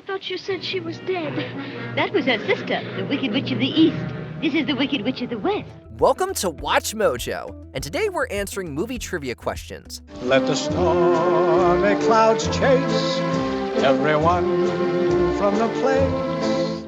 thought you said she was dead. That was her sister, the Wicked Witch of the East. This is the Wicked Witch of the West. Welcome to Watch Mojo, and today we're answering movie trivia questions. Let the stormy clouds chase everyone from the place.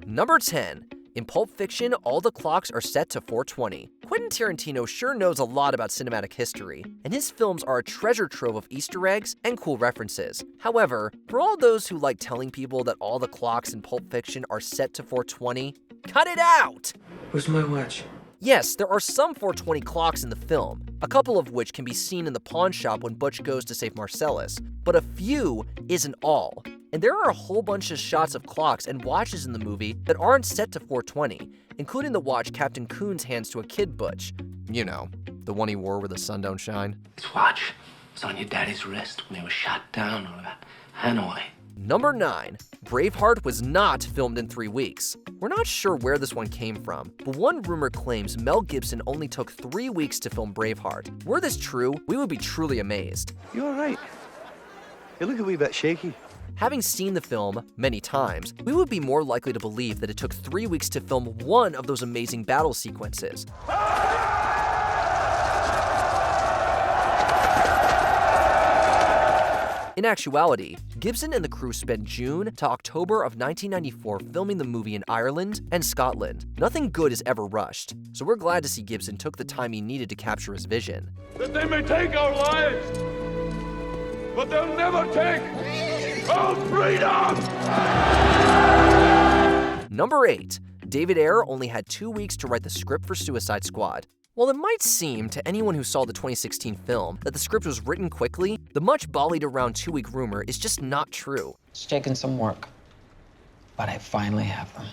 Number 10. In Pulp Fiction, all the clocks are set to 4:20. Quentin Tarantino sure knows a lot about cinematic history, and his films are a treasure trove of Easter eggs and cool references. However, for all those who like telling people that all the clocks in Pulp Fiction are set to 4:20, cut it out! Where's my watch? Yes, there are some 4:20 clocks in the film, a couple of which can be seen in the pawn shop when Butch goes to save Marcellus, but a few isn't all. And there are a whole bunch of shots of clocks and watches in the movie that aren't set to 4:20, including the watch Captain Coons hands to a kid Butch. You know, the one he wore where the sun don't shine. This watch was on your daddy's wrist when he was shot down over Hanoi. Number 9. Braveheart was not filmed in 3 weeks. We're not sure where this one came from, but one rumor claims Mel Gibson only took 3 weeks to film Braveheart. Were this true, we would be truly amazed. You all right? You look a wee bit shaky. Having seen the film many times, we would be more likely to believe that it took 3 weeks to film one of those amazing battle sequences. In actuality, Gibson and the crew spent June to October of 1994 filming the movie in Ireland and Scotland. Nothing good is ever rushed, so we're glad to see Gibson took the time he needed to capture his vision. That they may take our lives, but they'll never take our freedom! Number 8. David Ayer only had 2 weeks to write the script for Suicide Squad. While it might seem to anyone who saw the 2016 film that the script was written quickly, the much bollied around 2-week rumor is just not true. It's taken some work, but I finally have them.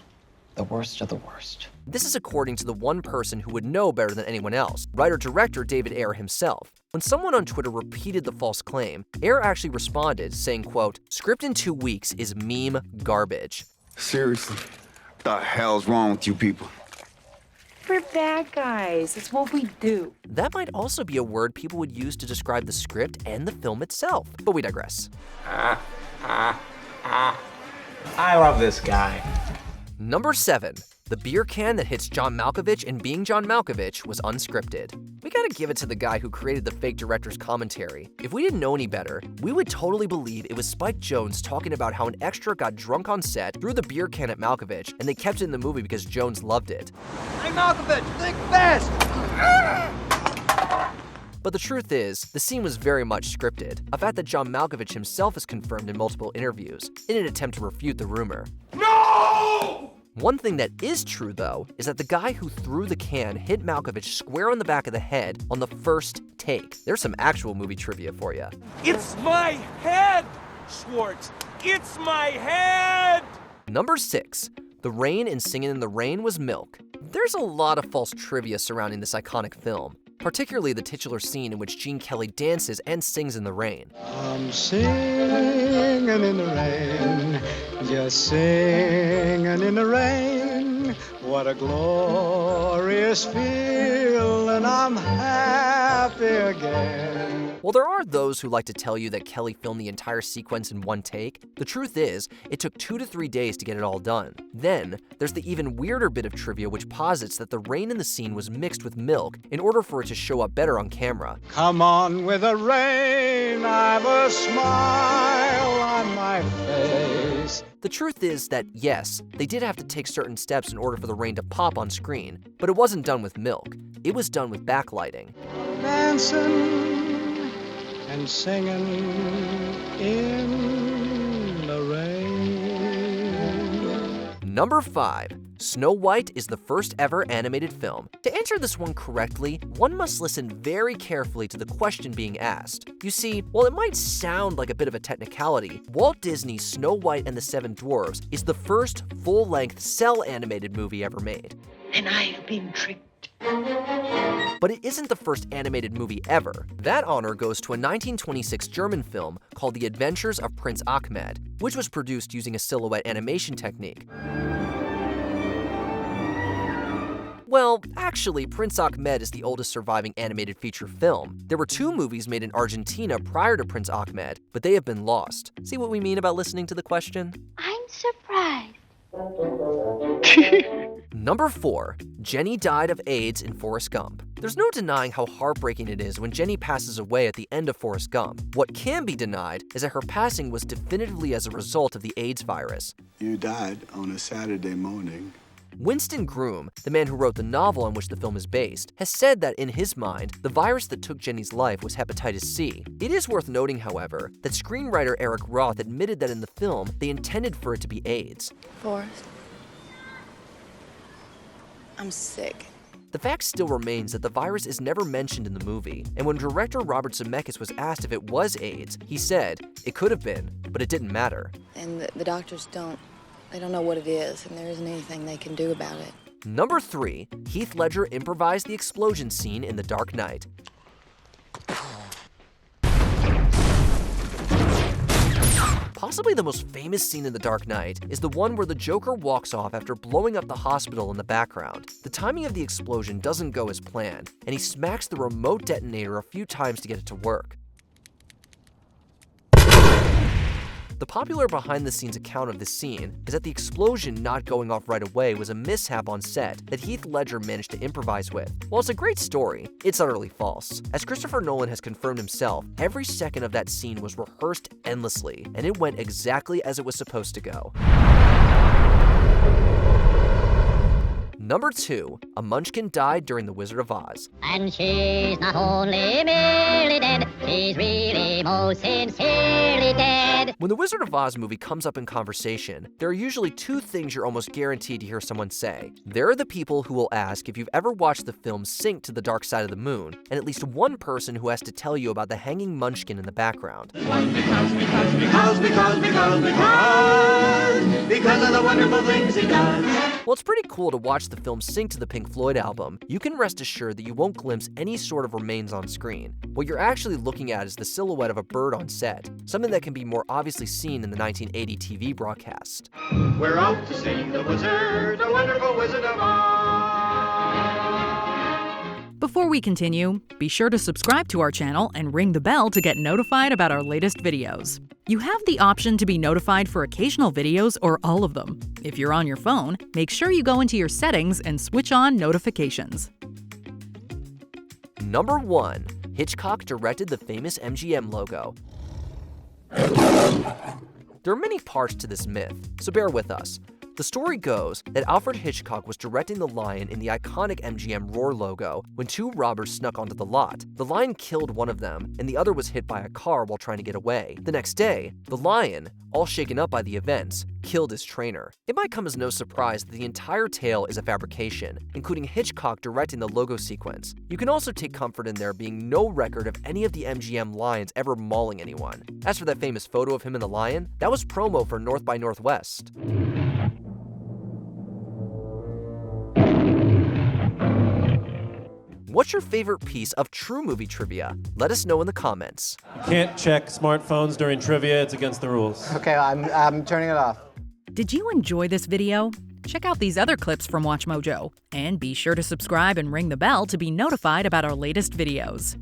The worst of the worst. This is according to the one person who would know better than anyone else, writer-director David Ayer himself. When someone on Twitter repeated the false claim, Ayer actually responded, saying, quote, "Script in 2 weeks is meme garbage." Seriously, what the hell's wrong with you people? We're bad guys. It's what we do. That might also be a word people would use to describe the script and the film itself, but we digress. I love this guy. Number 7. The beer can that hits John Malkovich in Being John Malkovich was unscripted. We gotta give it to the guy who created the fake director's commentary. If we didn't know any better, we would totally believe it was Spike Jonze talking about how an extra got drunk on set, threw the beer can at Malkovich, and they kept it in the movie because Jonze loved it. Hey, Malkovich, think fast! But the truth is, the scene was very much scripted, a fact that John Malkovich himself has confirmed in multiple interviews, in an attempt to refute the rumor. No! One thing that is true, though, is that the guy who threw the can hit Malkovich square on the back of the head on the first take. There's some actual movie trivia for you. It's my head, Schwartz! It's my head! Number 6. The rain in Singin' in the Rain was milk. There's a lot of false trivia surrounding this iconic film, particularly the titular scene in which Gene Kelly dances and sings in the rain. I'm singing in the rain, just singing in the rain. What a glorious feeling, I'm happy again. While there are those who like to tell you that Kelly filmed the entire sequence in one take, the truth is, it took 2 to 3 days to get it all done. Then, there's the even weirder bit of trivia which posits that the rain in the scene was mixed with milk in order for it to show up better on camera. Come on with the rain, I've a smile on my face. The truth is that, yes, they did have to take certain steps in order for the rain to pop on screen, but it wasn't done with milk. It was done with backlighting. Dancing and singing in the rain. Number 5. Snow White is the first ever animated film. To answer this one correctly, one must listen very carefully to the question being asked. You see, while it might sound like a bit of a technicality, Walt Disney's Snow White and the Seven Dwarfs is the first full-length cel animated movie ever made. And I've been tricked. But it isn't the first animated movie ever. That honor goes to a 1926 German film called The Adventures of Prince Ahmed, which was produced using a silhouette animation technique. Well, actually, Prince Ahmed is the oldest surviving animated feature film. There were 2 movies made in Argentina prior to Prince Ahmed, but they have been lost. See what we mean about listening to the question? I'm surprised. Number 4. Jenny died of AIDS in Forrest Gump. There's no denying how heartbreaking it is when Jenny passes away at the end of Forrest Gump. What can be denied is that her passing was definitively as a result of the AIDS virus. You died on a Saturday morning. Winston Groom, the man who wrote the novel on which the film is based, has said that in his mind, the virus that took Jenny's life was hepatitis C. It is worth noting, however, that screenwriter Eric Roth admitted that in the film, they intended for it to be AIDS. Forrest, I'm sick. The fact still remains that the virus is never mentioned in the movie, and when director Robert Zemeckis was asked if it was AIDS, he said, "It could have been, but it didn't matter." And the doctors don't know what it is, and there isn't anything they can do about it. Number 3. Heath Ledger improvised the explosion scene in The Dark Knight. Possibly the most famous scene in The Dark Knight is the one where the Joker walks off after blowing up the hospital in the background. The timing of the explosion doesn't go as planned, and he smacks the remote detonator a few times to get it to work. The popular behind-the-scenes account of this scene is that the explosion not going off right away was a mishap on set that Heath Ledger managed to improvise with. While it's a great story, it's utterly false. As Christopher Nolan has confirmed himself, every second of that scene was rehearsed endlessly, and it went exactly as it was supposed to go. Number 2. A Munchkin died during The Wizard of Oz. And she's not only merely dead, she's really most sincerely dead. When the Wizard of Oz movie comes up in conversation, there are usually 2 things you're almost guaranteed to hear someone say. There are the people who will ask if you've ever watched the film Sink to the Dark Side of the Moon, and at least one person who has to tell you about the hanging munchkin in the background. Because of the wonderful things he does. While it's pretty cool to watch the film Sink to the Pink Floyd album, you can rest assured that you won't glimpse any sort of remains on screen. What you're actually looking at is the silhouette of a bird on set, something that can be more obviously seen in the 1980 TV broadcast. We're off to see the wizard, the wonderful Wizard of Oz. Before we continue, be sure to subscribe to our channel and ring the bell to get notified about our latest videos. You have the option to be notified for occasional videos or all of them. If you're on your phone, make sure you go into your settings and switch on notifications. Number 1. Hitchcock directed the famous MGM logo. There are many parts to this myth, so bear with us. The story goes that Alfred Hitchcock was directing the lion in the iconic MGM Roar logo when 2 robbers snuck onto the lot. The lion killed one of them, and the other was hit by a car while trying to get away. The next day, the lion, all shaken up by the events, killed his trainer. It might come as no surprise that the entire tale is a fabrication, including Hitchcock directing the logo sequence. You can also take comfort in there being no record of any of the MGM lions ever mauling anyone. As for that famous photo of him and the lion, that was promo for North by Northwest. What's your favorite piece of true movie trivia? Let us know in the comments. You can't check smartphones during trivia, it's against the rules. Okay, I'm turning it off. Did you enjoy this video? Check out these other clips from WatchMojo, and be sure to subscribe and ring the bell to be notified about our latest videos.